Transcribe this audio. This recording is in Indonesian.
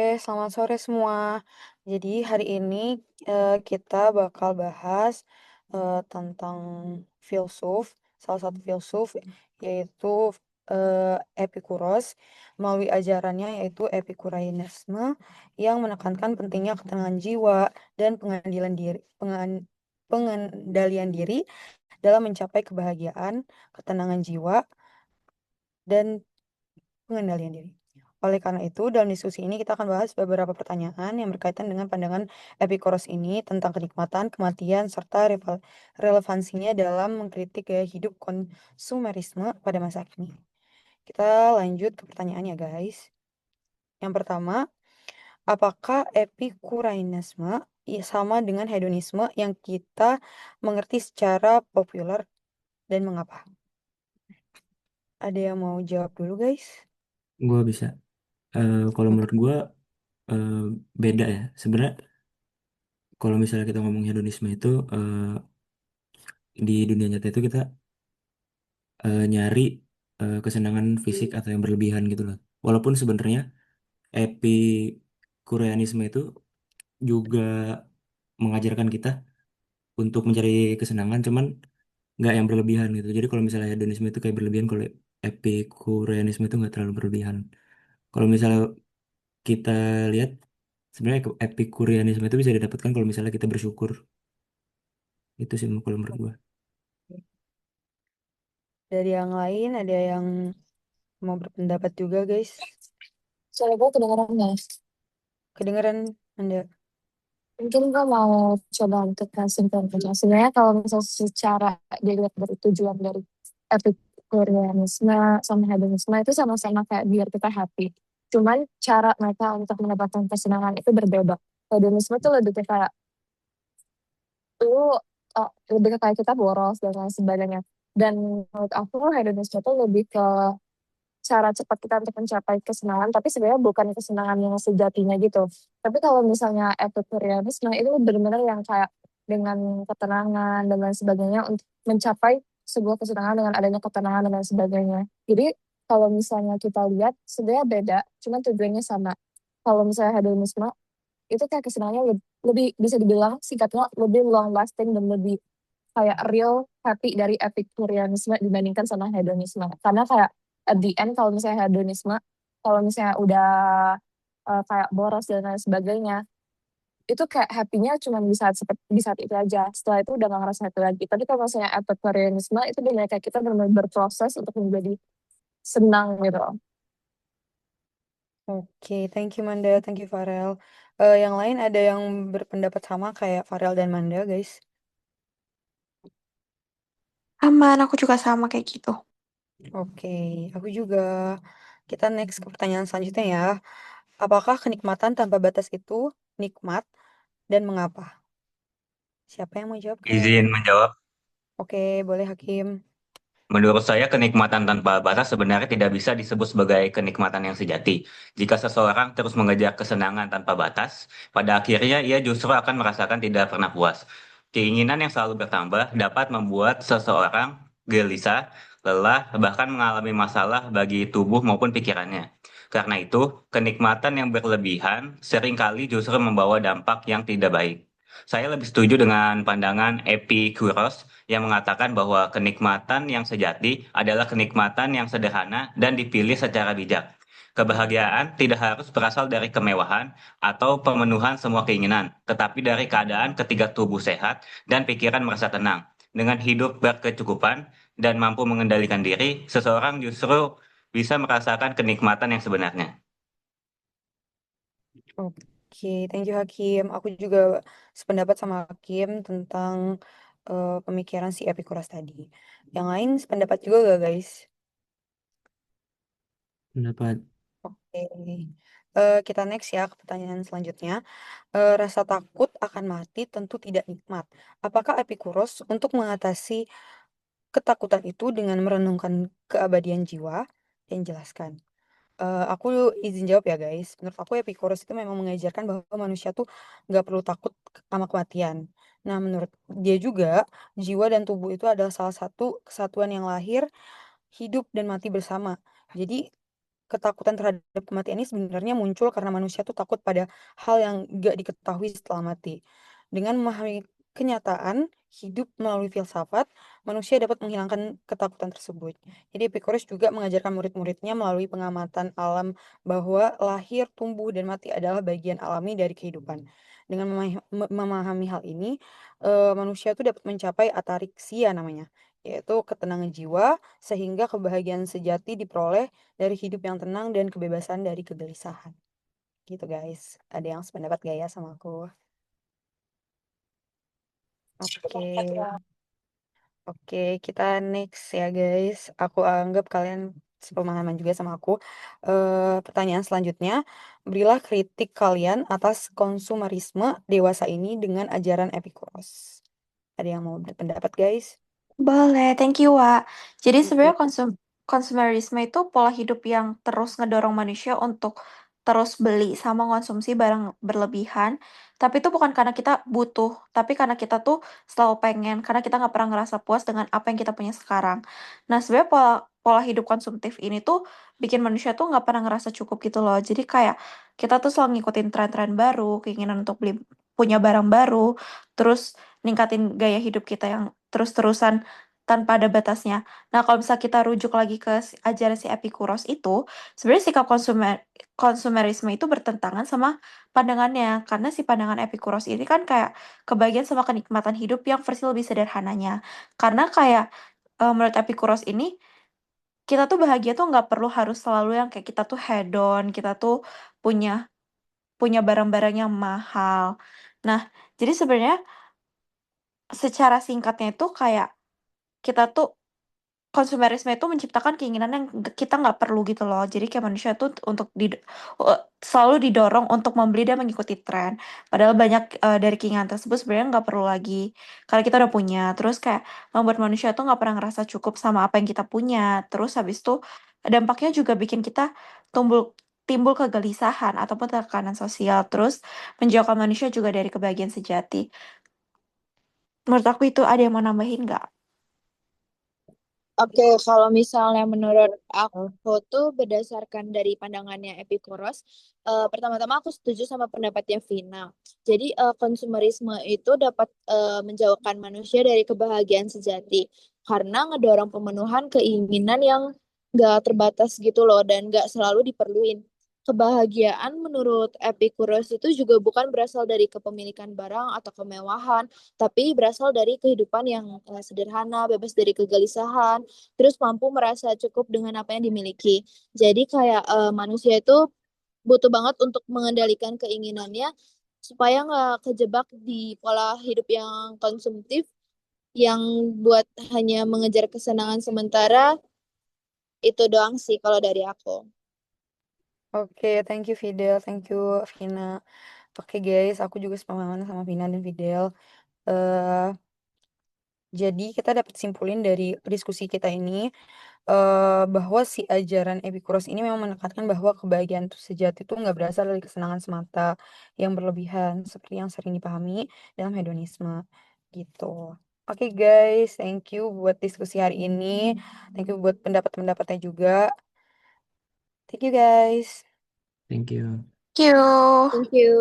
Selamat sore semua. Jadi hari ini kita bakal bahas tentang filsuf, salah satu filsuf yaitu Epikuros melalui ajarannya yaitu Epikureanisme yang menekankan pentingnya ketenangan jiwa dan pengendalian diri dalam mencapai kebahagiaan, ketenangan jiwa dan pengendalian diri. Oleh karena itu, dalam diskusi ini kita akan bahas beberapa pertanyaan yang berkaitan dengan pandangan Epikuros ini tentang kenikmatan, kematian, serta relevansinya dalam mengkritik gaya hidup konsumerisme pada masa kini. Kita lanjut ke pertanyaannya, guys. Yang pertama, apakah Epikureanisme sama dengan hedonisme yang kita mengerti secara populer dan mengapa? Ada yang mau jawab dulu, guys? Gue bisa. Kalau menurut gue eh, beda ya. Sebenarnya kalau misalnya kita ngomong hedonisme itu di dunia nyata itu kita nyari kesenangan fisik atau yang berlebihan gitu loh. Walaupun sebenarnya epikureanisme itu juga mengajarkan kita untuk mencari kesenangan, cuman nggak yang berlebihan gitu. Jadi kalau misalnya hedonisme itu kayak berlebihan, kalau epikureanisme itu nggak terlalu berlebihan. Kalau misalnya kita lihat sebenarnya epikureanisme itu bisa didapatkan kalau misalnya kita bersyukur. Itu sih kalau menurut gua. Dari yang lain ada yang mau berpendapat juga, guys. Soalnya gue kedengeran guys. Kedengeran Anda? Mungkin gue mau coba untuk kasih contohnya. Sebenarnya kalau misalnya secara dilihat dari tujuan dari epikureanisme sama hedonisme itu sama-sama kayak biar kita happy. Cuman cara mereka untuk mendapatkan kesenangan itu berbeda. Hedonisme tuh lebih ke kayak lu lebih ke kayak kita boros dan lain sebagainya. Dan menurut aku hedonisme tuh lebih ke cara cepat kita untuk mencapai kesenangan, tapi sebenarnya bukan kesenangan yang sejatinya gitu. Tapi kalau misalnya Epicureanisme itu benar-benar yang kayak dengan ketenangan dan lain sebagainya untuk mencapai sebuah kesenangan dengan adanya ketenangan dan lain sebagainya. Jadi kalau misalnya kita lihat sebenarnya beda, cuma tujuannya sama. Kalau misalnya hedonisme itu kayak kesenangannya lebih bisa dibilang singkatnya lebih long lasting dan lebih kayak real happy dari Epicureanisme dibandingkan sama hedonisme. Karena kayak at the end kalau misalnya hedonisme, kalau misalnya udah kayak boros dan lain sebagainya, itu kayak happy-nya cuma di saat itu aja. Setelah itu udah gak ngerasa happy lagi. Tapi kalau misalnya Epicureanisme itu benar kayak kita benar berproses untuk menjadi senang gitu. Oke, thank you Manda, thank you Farel. Yang lain ada yang berpendapat sama kayak Farel dan Manda, guys? Aman, aku juga sama kayak gitu. Oke, aku juga. Kita next ke pertanyaan selanjutnya ya. Apakah kenikmatan tanpa batas itu nikmat dan mengapa? Siapa yang mau jawab, Izin guys? menjawab. Oke, boleh Hakim. Menurut saya, kenikmatan tanpa batas sebenarnya tidak bisa disebut sebagai kenikmatan yang sejati. Jika seseorang terus mengejar kesenangan tanpa batas, pada akhirnya ia justru akan merasakan tidak pernah puas. Keinginan yang selalu bertambah dapat membuat seseorang gelisah, lelah, bahkan mengalami masalah bagi tubuh maupun pikirannya. Karena itu, kenikmatan yang berlebihan seringkali justru membawa dampak yang tidak baik. Saya lebih setuju dengan pandangan Epikuros yang mengatakan bahwa kenikmatan yang sejati adalah kenikmatan yang sederhana dan dipilih secara bijak. Kebahagiaan tidak harus berasal dari kemewahan atau pemenuhan semua keinginan, tetapi dari keadaan ketika tubuh sehat dan pikiran merasa tenang. Dengan hidup berkecukupan dan mampu mengendalikan diri, seseorang justru bisa merasakan kenikmatan yang sebenarnya. Oke, thank you Hakim. Aku juga sependapat sama Hakim tentang pemikiran si Epikuros tadi. Yang lain sependapat juga gak, guys? Pendapat. Oke. Kita next ya ke pertanyaan selanjutnya. Rasa takut akan mati tentu tidak nikmat. Apakah Epikuros untuk mengatasi ketakutan itu dengan merenungkan keabadian jiwa dan jelaskan? Aku izin jawab ya guys. Menurut aku Epikuros itu memang mengajarkan bahwa manusia tuh nggak perlu takut sama kematian. Nah, menurut dia juga jiwa dan tubuh itu adalah salah satu kesatuan yang lahir, hidup dan mati bersama. Jadi ketakutan terhadap kematian ini sebenarnya muncul karena manusia tuh takut pada hal yang gak diketahui setelah mati. Dengan memahami kenyataan hidup melalui filsafat, manusia dapat menghilangkan ketakutan tersebut. Jadi Epicurus juga mengajarkan murid-muridnya melalui pengamatan alam bahwa lahir, tumbuh, dan mati adalah bagian alami dari kehidupan. Dengan memahami hal ini, manusia tuh dapat mencapai atariksia namanya, yaitu ketenangan jiwa, sehingga kebahagiaan sejati diperoleh dari hidup yang tenang dan kebebasan dari kegelisahan. Gitu guys. Ada yang sependapat gak ya sama aku? Oke. Oke, kita next ya guys. Aku anggap kalian sepemahaman juga sama aku. Pertanyaan selanjutnya, berilah kritik kalian atas konsumerisme dewasa ini dengan ajaran Epicurus. Ada yang mau berpendapat guys? Boleh, thank you, Wak. Jadi Oke. sebenarnya konsumerisme itu pola hidup yang terus ngedorong manusia untuk terus beli sama konsumsi barang berlebihan. Tapi itu bukan karena kita butuh, tapi karena kita tuh selalu pengen, karena kita nggak pernah ngerasa puas dengan apa yang kita punya sekarang. Nah, sebenarnya pola pola hidup konsumtif ini tuh bikin manusia tuh nggak pernah ngerasa cukup gitu loh. Jadi kayak kita tuh selalu ngikutin tren-tren baru, keinginan untuk beli punya barang baru, terus ningkatin gaya hidup kita yang terus-terusan tanpa ada batasnya. Nah, kalau misalnya kita rujuk lagi ke ajaran si Epikuros itu, sebenarnya sikap konsumerisme itu bertentangan sama pandangannya. Karena si pandangan Epikuros ini kan kayak kebagian sama kenikmatan hidup yang versi lebih sederhananya. Karena kayak menurut Epikuros ini, kita tuh bahagia tuh nggak perlu harus selalu yang kayak kita tuh hedon, kita tuh punya punya barang-barang yang mahal. Nah, jadi sebenarnya secara singkatnya itu kayak kita tuh konsumerisme itu menciptakan keinginan yang kita nggak perlu gitu loh. Jadi kayak manusia tuh untuk selalu didorong untuk membeli dan mengikuti tren. Padahal banyak dari keinginan tersebut sebenarnya nggak perlu lagi. Karena kita udah punya. Terus kayak membuat manusia tuh nggak pernah ngerasa cukup sama apa yang kita punya. Terus habis itu dampaknya juga bikin kita tumbuh timbul kegelisahan ataupun tekanan sosial. Terus menjauhkan manusia juga dari kebahagiaan sejati. Menurut aku itu ada yang mau nambahin nggak? Oke, kalau misalnya menurut aku tuh berdasarkan dari pandangannya Epikuros, pertama-tama aku setuju sama pendapatnya Vina. Jadi konsumerisme itu dapat menjauhkan manusia dari kebahagiaan sejati karena ngedorong pemenuhan keinginan yang gak terbatas gitu loh dan gak selalu diperluin. Kebahagiaan menurut Epikuros itu juga bukan berasal dari kepemilikan barang atau kemewahan, tapi berasal dari kehidupan yang sederhana, bebas dari kegelisahan, terus mampu merasa cukup dengan apa yang dimiliki. Jadi kayak manusia itu butuh banget untuk mengendalikan keinginannya supaya nggak kejebak di pola hidup yang konsumtif yang buat hanya mengejar kesenangan sementara. Itu doang sih kalau dari aku. Oke, thank you Fidel, thank you Vina. Oke guys, aku juga sepemahaman sama Vina dan Fidel. eh jadi kita dapat simpulin dari diskusi kita ini bahwa si ajaran Epikuros ini memang menekankan bahwa kebahagiaan itu sejati itu nggak berasal dari kesenangan semata yang berlebihan seperti yang sering dipahami dalam hedonisme gitu. Oke guys, thank you buat diskusi hari ini. Thank you buat pendapat-pendapatnya juga. Thank you guys. Thank you. Thank you. Thank you.